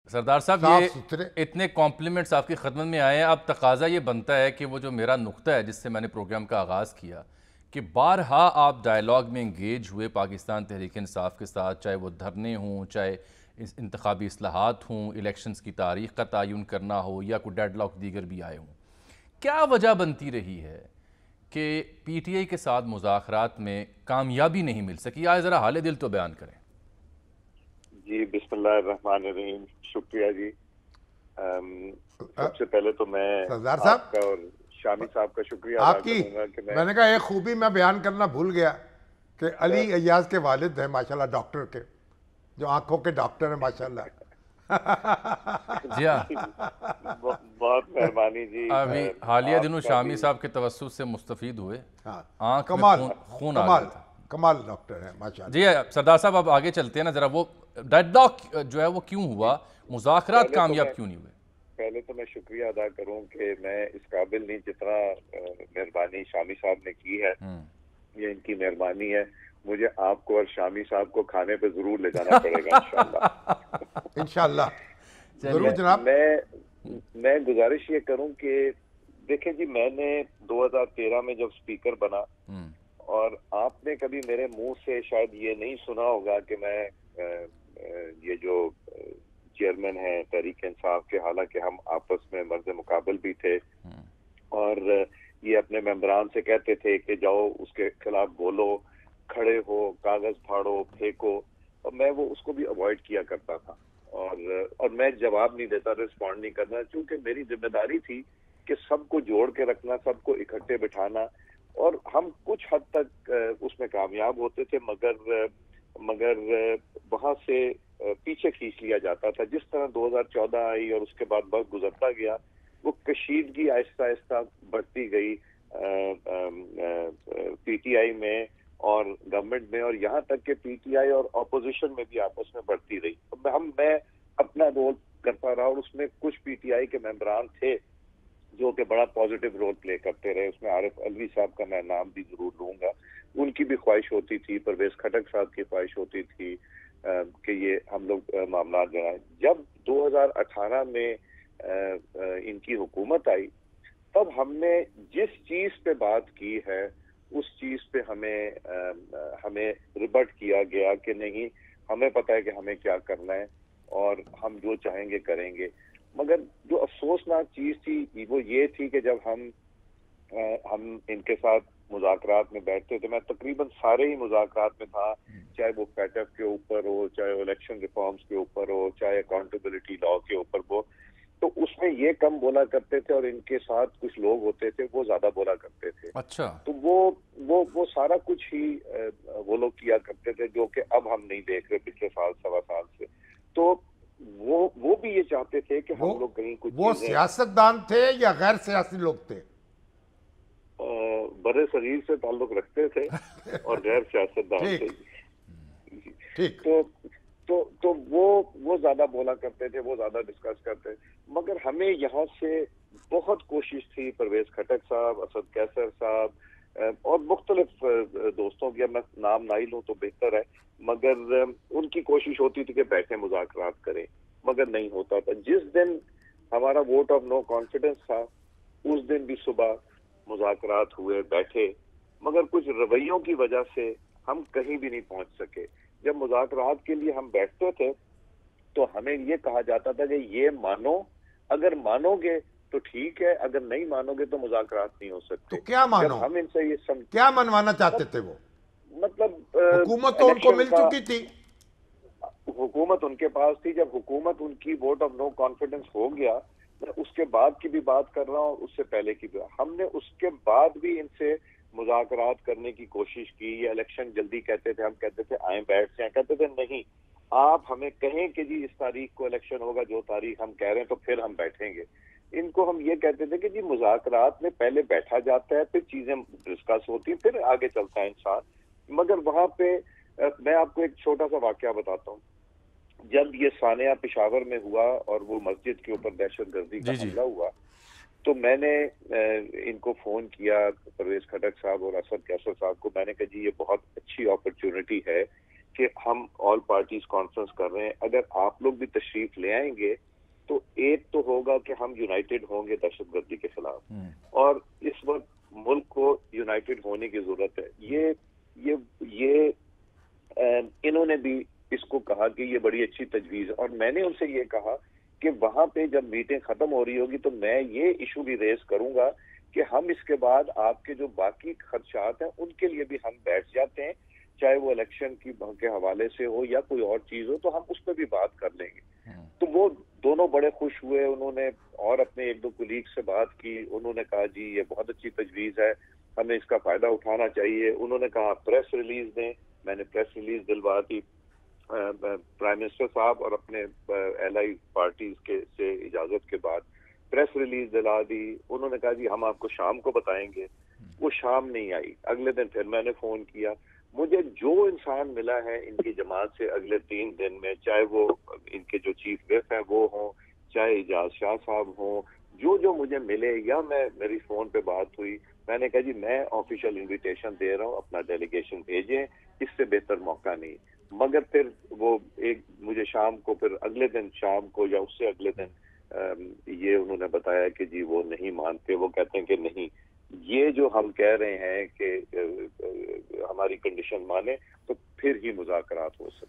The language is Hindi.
सरदार साहब, साफ ये सुथरे। इतने कॉम्प्लीमेंट्स आपकी खदमत में आए हैं, अब तकाजा ये बनता है कि वो जो मेरा नुक्ता है जिससे मैंने प्रोग्राम का आगाज़ किया कि बारहा आप डायलॉग में इंगेज हुए पाकिस्तान तहरीक इंसाफ के साथ, चाहे वो धरने हों, चाहे इंतखाबी इस्लाहात हों, इलेक्शंस की तारीख का तयन करना हो, या कोई डेडलॉक दीगर भी आए हों। क्या वजह बनती रही है कि PTI के साथ मुज़ाकरात में कामयाबी नहीं मिल सकी? आज ज़रा हाल दिल तो बयान करें। जी, बिस्मिल्लाहिर्रहमानिर्रहीम। शुक्रिया जी। सबसे पहले तो मैं सरदार साहब, आपका और शामी साहब का शुक्रिया अदा आपकी करूंगा कि मैंने कहा एक खूबी मैं बयान करना भूल गया कि अली अय्याज के वालिद हैं माशाल्लाह, डॉक्टर के, जो आंखों के डॉक्टर हैं माशाल्लाह। जी हाँ, बहुत मेहरबानी जी। अभी हालिया दिनों आपका शामी भी साहब के तवस्सुस से मुस्तफ़ीद हुए, हाँ, आंख में कमाल खून आ कमाल गया था। कमाल डॉक्टर है माशाल्लाह। जी सरदार साहब, अब आगे चलते हैं ना, ज़रा वो डेडलॉक जो है वो क्यों हुआ, मुज़ाकरात कामयाब क्यों नहीं हुए? पहले तो मैं शुक्रिया अदा करूं कि मैं इस काबिल नहीं जितना मेहरबानी शामी साहब ने की है। ये इनकी मेहरबानी है। मुझे आपको और शामी साहब को खाने पे जरूर ले जाना पड़ेगा इंशाल्लाह। इंशाल्लाह जरूर चलिए, जनाब। मैं गुजारिश ये करूं कि देखें जी, मैंने 2013 में जब स्पीकर बना, और आपने कभी मेरे मुंह से शायद ये नहीं सुना होगा कि मैं ये जो चेयरमैन है तहरीक इंसाफ के, हालांकि हम आपस में मर्द मुकाबल भी थे, और ये अपने मेंबरान से कहते थे कि जाओ उसके खिलाफ बोलो, खड़े हो, कागज फाड़ो, फेंको, और मैं वो उसको भी अवॉइड किया करता था। और मैं जवाब नहीं देता, रिस्पॉन्ड नहीं करना, क्योंकि मेरी जिम्मेदारी थी कि सबको जोड़ के रखना, सबको इकट्ठे बिठाना, और हम कुछ हद तक उसमें कामयाब होते थे, मगर वहां से पीछे खींच लिया जाता था। जिस तरह 2014 आई और उसके बाद वक्त गुजरता गया, वो कशीदगी आहिस्ता आहिस्ता बढ़ती गई PTI में और गवर्नमेंट में, और यहाँ तक कि PTI और ऑपोजिशन में भी आपस में बढ़ती रही। मैं अपना रोल करता रहा, और उसमें कुछ PTI के मेंबरान थे जो कि बड़ा पॉजिटिव रोल प्ले करते रहे। उसमें आरिफ अलवी साहब का मैं नाम भी जरूर लूंगा। उनकी भी ख्वाहिश होती थी, परवेज खटक साहब की ख्वाहिश होती थी कि ये हम लोग मामला बनाए। जब 2018 में इनकी हुकूमत आई, तब हमने जिस चीज पे बात की है उस चीज पे हमें रिबट किया गया कि नहीं, हमें पता है कि हमें क्या करना है और हम जो चाहेंगे करेंगे। मगर जो अफसोसनाक चीज थी वो ये थी कि जब हम इनके साथ मुज़ाकरात में बैठते थे, मैं तकरीबन सारे ही मुज़ाकरात में था, चाहे वो पैटफ के ऊपर हो, चाहे वो इलेक्शन रिफॉर्म्स के ऊपर हो, चाहे अकाउंटेबिलिटी लॉ के ऊपर हो, तो उसमें ये कम बोला करते थे और इनके साथ कुछ लोग होते थे वो ज्यादा बोला करते थे। अच्छा, तो वो सारा कुछ ही वो लोग किया करते थे, जो कि अब हम नहीं देख रहे पिछले साल सवा साल से। तो वो भी ये चाहते थे कि हम लोग कहीं कुछ वो सियासतदान थे या गैर सियासी लोग थे? बड़े शरीर से ताल्लुक रखते थे और गैर सियासतदान थे। ठीक। तो वो ज्यादा बोला करते थे, वो ज्यादा डिस्कस करते। मगर हमें यहाँ से बहुत कोशिश थी, परवेज खटक साहब, असद कैसर साहब और मुख्तलिफ दोस्तों की, मैं नाम ना ही लूं तो बेहतर है, मगर उनकी कोशिश होती थी कि बैठे मुज़ाकरात करें, मगर नहीं होता था। जिस दिन हमारा वोट ऑफ नो कॉन्फिडेंस था, उस दिन भी सुबह मुज़ाकरात हुए, बैठे, मगर कुछ रवैयों की वजह से हम कहीं भी नहीं पहुंच सके। जब मुज़ाकरात के लिए हम बैठते थे तो हमें ये कहा जाता था कि ये मानो, अगर मानोगे तो ठीक है, अगर नहीं मानोगे तो मुज़ाकरात नहीं हो सकते। तो क्या मानो? जब हम इनसे ये क्या मनवाना चाहते थे वो? मतलब हुकूमत तो उनको मिल चुकी थी, हुकूमत उनके पास थी। जब हुकूमत उनकी वोट ऑफ नो कॉन्फिडेंस हो गया, मैं उसके बाद की भी बात कर रहा हूँ, उससे पहले की भी। हमने उसके बाद भी इनसे मुज़ाकरात करने की कोशिश की। ये इलेक्शन जल्दी कहते थे, हम कहते थे आए बैठ जाए, कहते थे नहीं, आप हमें कहें कि जी इस तारीख को इलेक्शन होगा, जो तारीख हम कह रहे हैं, तो फिर हम बैठेंगे। इनको हम ये कहते थे कि जी मुज़ाकरात में पहले बैठा जाता है, फिर चीजें डिस्कस होती, फिर आगे चलता है इंसान। मगर वहां पे मैं आपको एक छोटा सा वाकया बताता हूँ। जब ये सानिया पेशावर में हुआ और वो मस्जिद के ऊपर दहशतगर्दी का हमला हुआ, तो मैंने इनको फोन किया, परवेज खटक साहब और असद कैसर साहब को। मैंने कहा जी ये बहुत अच्छी अपॉर्चुनिटी है कि हम ऑल पार्टीज कॉन्फ्रेंस कर रहे हैं, अगर आप लोग भी तशरीफ ले आएंगे तो एक तो होगा कि हम यूनाइटेड होंगे दहशतगर्दी के खिलाफ। और इस वक्त मुल्क को यूनाइटेड होने की जरूरत है। ये इन्होंने भी इसको कहा कि ये बड़ी अच्छी तजवीज है, और मैंने उनसे ये कहा कि वहां पे जब मीटिंग खत्म हो रही होगी तो मैं ये इशू भी रेज करूंगा कि हम इसके बाद आपके जो बाकी खदशात हैं उनके लिए भी हम बैठ जाते हैं, चाहे वो इलेक्शन के हवाले से हो या कोई और चीज हो, तो हम उस पर भी बात कर लेंगे। तो वो दोनों बड़े खुश हुए, उन्होंने और अपने एक दो कुलीग से बात की, उन्होंने कहा जी ये बहुत अच्छी तजवीज है, हमें इसका फायदा उठाना चाहिए। उन्होंने कहा प्रेस रिलीज दें, मैंने प्रेस रिलीज दिलवा दी प्राइम मिनिस्टर साहब और अपने एलआई पार्टीज के से इजाजत के बाद प्रेस रिलीज दिला दी। उन्होंने कहा जी हम आपको शाम को बताएंगे। वो शाम नहीं आई, अगले दिन फिर मैंने फोन किया। मुझे जो इंसान मिला है इनकी जमात से अगले 3 दिन में, चाहे वो इनके जो चीफ विप हैं वो हों, चाहे इजाज शाह साहब हों, जो मुझे मिले या मेरी फोन पे बात हुई, मैंने कहा जी मैं ऑफिशियल इनविटेशन दे रहा हूँ, अपना डेलीगेशन भेजें, इससे बेहतर मौका नहीं। मगर फिर वो एक मुझे शाम को, फिर अगले दिन शाम को या उससे अगले दिन ये उन्होंने बताया कि जी वो नहीं मानते, वो कहते हैं कि नहीं, ये जो हम कह रहे हैं कि हमारी कंडीशन माने तो फिर ही मुज़ाकरात हो सकते।